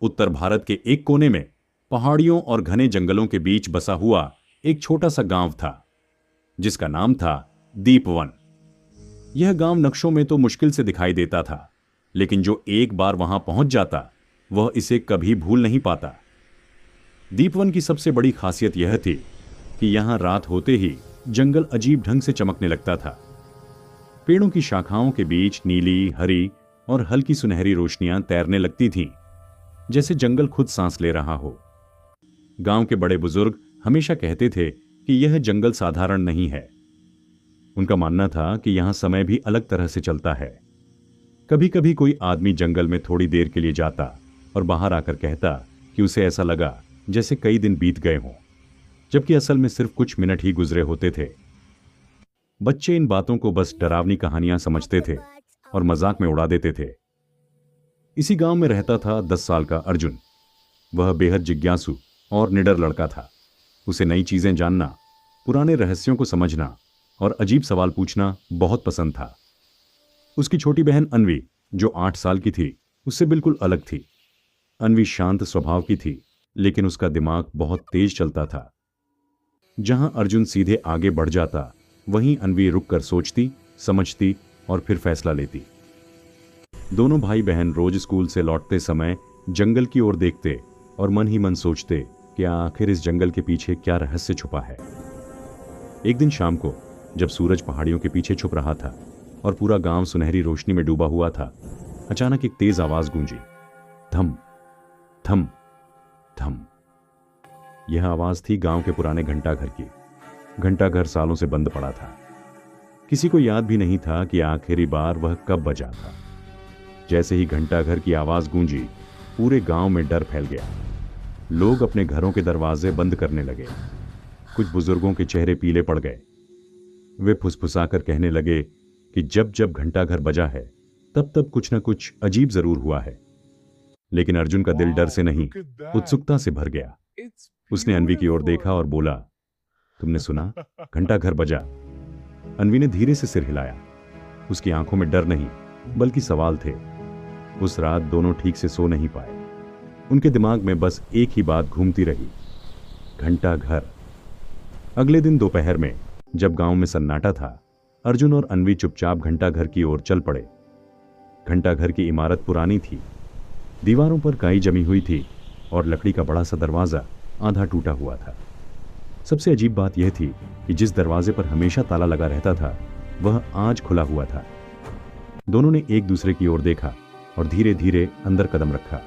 उत्तर भारत के एक कोने में पहाड़ियों और घने जंगलों के बीच बसा हुआ एक छोटा सा गांव था जिसका नाम था दीपवन। यह गांव नक्शों में तो मुश्किल से दिखाई देता था, लेकिन जो एक बार वहां पहुंच जाता वह इसे कभी भूल नहीं पाता। दीपवन की सबसे बड़ी खासियत यह थी कि यहां रात होते ही जंगल अजीब ढंग से चमकने लगता था। पेड़ों की शाखाओं के बीच नीली, हरी और हल्की सुनहरी रोशनियां तैरने लगती थीं, जैसे जंगल खुद सांस ले रहा हो। गांव के बड़े बुजुर्ग हमेशा कहते थे कि यह जंगल साधारण नहीं है। उनका मानना था कि यहां समय भी अलग तरह से चलता है। कभी कभी कोई आदमी जंगल में थोड़ी देर के लिए जाता और बाहर आकर कहता कि उसे ऐसा लगा जैसे कई दिन बीत गए हों, जबकि असल में सिर्फ कुछ मिनट ही गुजरे होते थे। बच्चे इन बातों को बस डरावनी कहानियां समझते थे और मजाक में उड़ा देते थे। इसी गांव में रहता था 10 साल का अर्जुन। वह बेहद जिज्ञासु और निडर लड़का था। उसे नई चीजें जानना, पुराने रहस्यों को समझना और अजीब सवाल पूछना बहुत पसंद था। उसकी छोटी बहन अन्वी, जो 8 साल की थी, उससे बिल्कुल अलग थी। अन्वी शांत स्वभाव की थी, लेकिन उसका दिमाग बहुत तेज चलता था। जहां अर्जुन सीधे आगे बढ़ जाता, वहीं अन्वी रुककर सोचती, समझती और फिर फैसला लेती। दोनों भाई बहन रोज स्कूल से लौटते समय जंगल की ओर देखते और मन ही मन सोचते कि आखिर इस जंगल के पीछे क्या रहस्य छुपा है। एक दिन शाम को जब सूरज पहाड़ियों के पीछे छुप रहा था और पूरा गांव सुनहरी रोशनी में डूबा हुआ था, अचानक एक तेज आवाज गूंजी, थम थम थम। यह आवाज थी गांव के पुराने घंटाघर की। घंटाघर सालों से बंद पड़ा था। किसी को याद भी नहीं था कि आखिरी बार वह कब बजा था। जैसे ही घंटाघर की आवाज गूंजी, पूरे गांव में डर फैल गया। लोग अपने घरों के दरवाजे बंद करने लगे। कुछ बुजुर्गों के चेहरे पीले पड़ गए। वे फुसफुसाकर कहने लगे कि जब जब घंटाघर बजा है, तब तब कुछ न कुछ अजीब जरूर हुआ है। लेकिन अर्जुन का दिल डर से नहीं, उत्सुकता से भर गया। उसने अन्वी की ओर देखा और बोला, तुमने सुना? घंटाघर बजा। अन्वी ने धीरे से सिर हिलाया। उसकी आंखों में डर नहीं, बल्कि सवाल थे। उस रात दोनों ठीक से सो नहीं पाए। उनके दिमाग में बस एक ही बात घूमती रही, घंटाघर। अगले दिन दोपहर में जब गांव में सन्नाटा था, अर्जुन और अन्वी चुपचाप घंटाघर की ओर चल पड़े। घंटाघर की इमारत पुरानी थी। दीवारों पर काई जमी हुई थी और लकड़ी का बड़ा सा दरवाजा आधा टूटा हुआ था। सबसे अजीब बात यह थी कि जिस दरवाजे पर हमेशा ताला लगा रहता था, वह आज खुला हुआ था। दोनों ने एक दूसरे की ओर देखा और धीरे धीरे अंदर कदम रखा।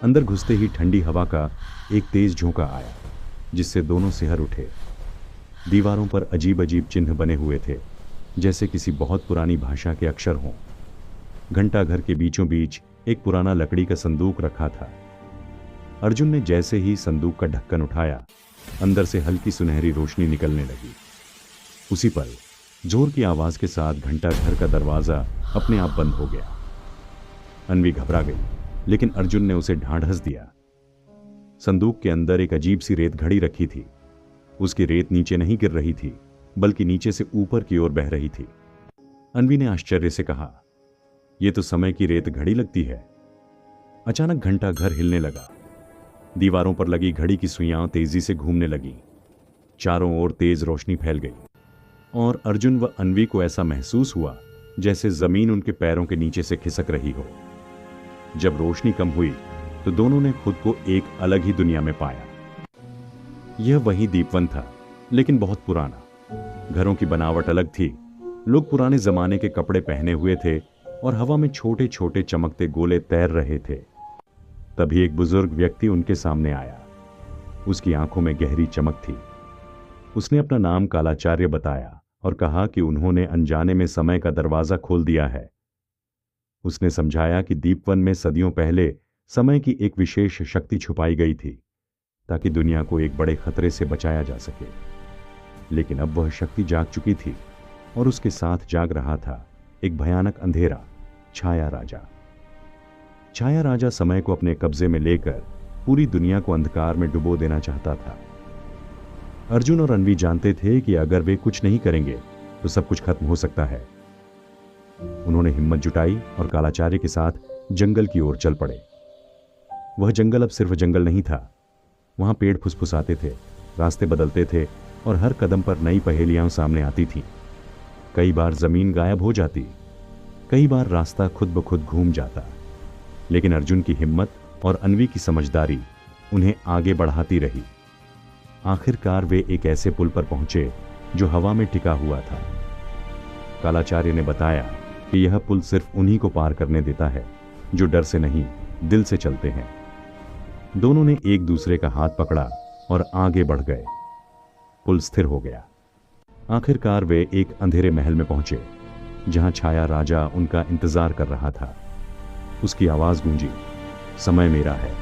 अंदर घुसते ही ठंडी हवा का एक तेज झोंका आया, जिससे दोनों सिहर उठे। दीवारों पर अजीब अजीब चिन्ह बने हुए थे, जैसे किसी बहुत पुरानी भाषा के अक्षर हों। घंटाघर के बीचों बीच एक पुराना लकड़ी का संदूक रखा था। अर्जुन ने जैसे ही संदूक का ढक्कन उठाया, अंदर से हल्की सुनहरी रोशनी निकलने लगी। उसी पल जोर की आवाज के साथ घंटाघर का दरवाजा अपने आप बंद हो गया। अन्वी घबरा गई, लेकिन अर्जुन ने उसे ढांढस दिया। संदूक के अंदर एक अजीब सी रेत घड़ी रखी थी। उसकी रेत नीचे नहीं गिर रही थी, बल्कि नीचे से ऊपर की ओर बह रही थी। अन्वी ने आश्चर्य से कहा, यह तो समय की रेत घड़ी लगती है। अचानक घंटाघर हिलने लगा। दीवारों पर लगी घड़ी की सुइयां तेजी से घूमने लगी। चारों ओर तेज रोशनी फैल गई और अर्जुन व अन्वी को ऐसा महसूस हुआ जैसे जमीन उनके पैरों के नीचे से खिसक रही हो। जब रोशनी कम हुई तो दोनों ने खुद को एक अलग ही दुनिया में पाया। यह वही दीपवन था, लेकिन बहुत पुराना। घरों की बनावट अलग थी। लोग पुराने जमाने के कपड़े पहने हुए थे और हवा में छोटे छोटे चमकते गोले तैर रहे थे। तभी एक बुजुर्ग व्यक्ति उनके सामने आया। उसकी आंखों में गहरी चमक थी। उसने अपना नाम कालाचार्य बताया और कहा कि उन्होंने अनजाने में समय का दरवाजा खोल दिया है। उसने समझाया कि दीपवन में सदियों पहले समय की एक विशेष शक्ति छुपाई गई थी, ताकि दुनिया को एक बड़े खतरे से बचाया जा सके। लेकिन अब वह शक्ति जाग चुकी थी और उसके साथ जाग रहा था एक भयानक अंधेरा, छाया राजा। छाया राजा समय को अपने कब्जे में लेकर पूरी दुनिया को अंधकार में डुबो देना चाहता था। अर्जुन और अन्वी जानते थे कि अगर वे कुछ नहीं करेंगे तो सब कुछ खत्म हो सकता है। उन्होंने हिम्मत जुटाई और कालाचार्य के साथ जंगल की ओर चल पड़े। वह जंगल अब सिर्फ जंगल नहीं था। वहां पेड़ फुसफुसाते थे, रास्ते बदलते थे और हर कदम पर नई पहेलियां सामने आती थीं। कई बार जमीन गायब हो जाती, कई बार रास्ता खुद ब खुद घूम जाता, लेकिन अर्जुन की हिम्मत और अन्वी की समझदारी उन्हें आगे बढ़ाती रही। आखिरकार वे एक ऐसे पुल पर पहुंचे जो हवा में टिका हुआ था। कालाचार्य ने बताया कि यह पुल सिर्फ उन्हीं को पार करने देता है जो डर से नहीं, दिल से चलते हैं। दोनों ने एक दूसरे का हाथ पकड़ा और आगे बढ़ गए। पुल स्थिर हो गया। आखिरकार वे एक अंधेरे महल में पहुंचे जहां छाया राजा उनका इंतजार कर रहा था। उसकी आवाज गूंजी, समय मेरा है।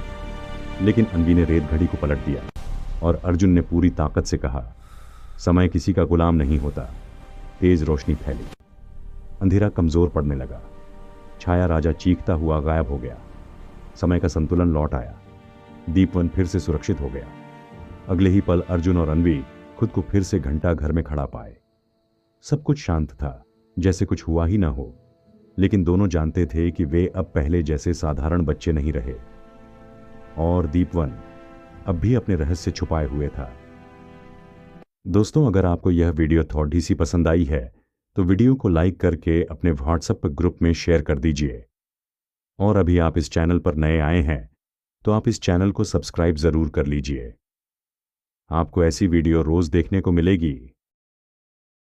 लेकिन अन्वी ने रेत घड़ी को पलट दिया और अर्जुन ने पूरी ताकत से कहा, समय किसी का गुलाम नहीं होता। तेज रोशनी फैली, अंधेरा कमजोर पड़ने लगा। छाया राजा चीखता हुआ गायब हो गया। समय का संतुलन लौट आया। दीपवन फिर से सुरक्षित हो गया। अगले ही पल अर्जुन और अन्वी खुद को फिर से घंटा घर में खड़ा पाए। सब कुछ शांत था, जैसे कुछ हुआ ही ना हो। लेकिन दोनों जानते थे कि वे अब पहले जैसे साधारण बच्चे नहीं रहे। और दीपवन अब भी अपने रहस्य छुपाए हुए था। दोस्तों, अगर आपको यह वीडियो थोड़ी सी पसंद आई है तो वीडियो को लाइक करके अपने व्हाट्सएप ग्रुप में शेयर कर दीजिए। और अभी आप इस चैनल पर नए आए हैं तो आप इस चैनल को सब्सक्राइब जरूर कर लीजिए। आपको ऐसी वीडियो रोज देखने को मिलेगी।